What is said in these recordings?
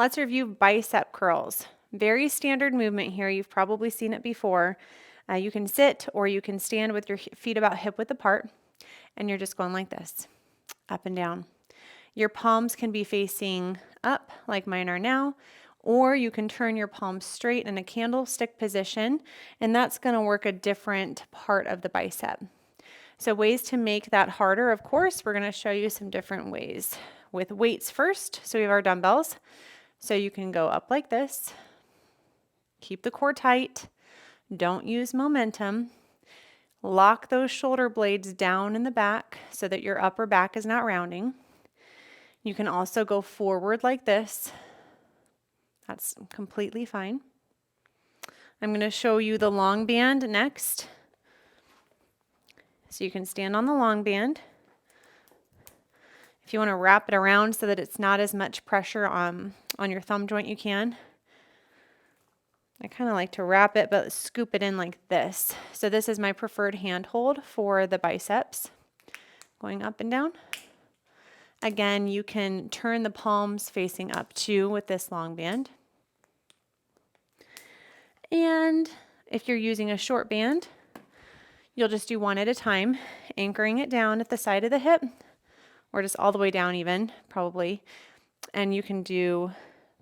let's review bicep curls. Very standard movement here. You've probably seen it before. You can sit or you can stand with your feet about hip width apart, and you're just going like this, up and down. Your palms can be facing up like mine are now, or you can turn your palms straight in a candlestick position, and that's going to work a different part of the bicep. So ways to make that harder, of course, we're going to show you some different ways. With weights first, so we have our dumbbells. So you can go up like this, keep the core tight, don't use momentum, lock those shoulder blades down in the back so that your upper back is not rounding. You can also go forward like this. That's completely fine. I'm going to show you the long band next. So you can stand on the long band. If you want to wrap it around so that it's not as much pressure on your thumb joint, you can. I kind of like to wrap it but scoop it in like this. So this is my preferred hand hold for the biceps. Going up and down. Again, you can turn the palms facing up too with this long band. And if you're using a short band, you'll just do one at a time, anchoring it down at the side of the hip, or just all the way down even, probably. And you can do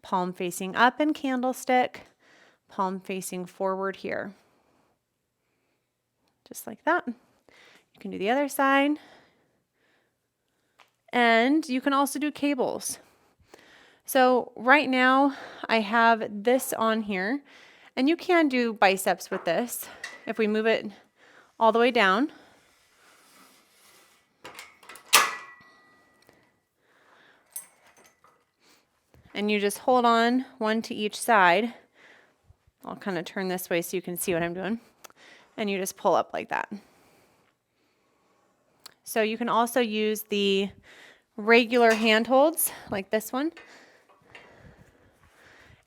palm facing up and candlestick, palm facing forward here. Just like that. You can do the other side. And you can also do cables. So right now I have this on here, and you can do biceps with this. If we move it all the way down. And you just hold on one to each side. I'll kind of turn this way so you can see what I'm doing. And you just pull up like that. So you can also use the regular hand holds like this one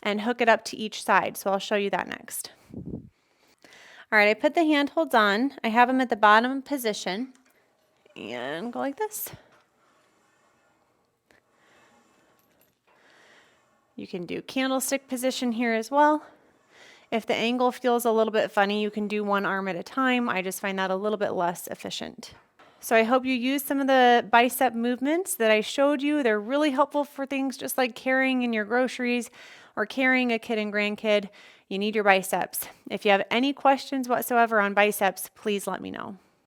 and hook it up to each side. So I'll show you that next. All right, I put the hand holds on. I have them at the bottom position and go like this. You can do candlestick position here as well. If the angle feels a little bit funny, you can do one arm at a time. I just find that a little bit less efficient. So I hope you use some of the bicep movements that I showed you. They're really helpful for things just like carrying in your groceries or carrying a kid and grandkid. You need your biceps. If you have any questions whatsoever on biceps, please let me know.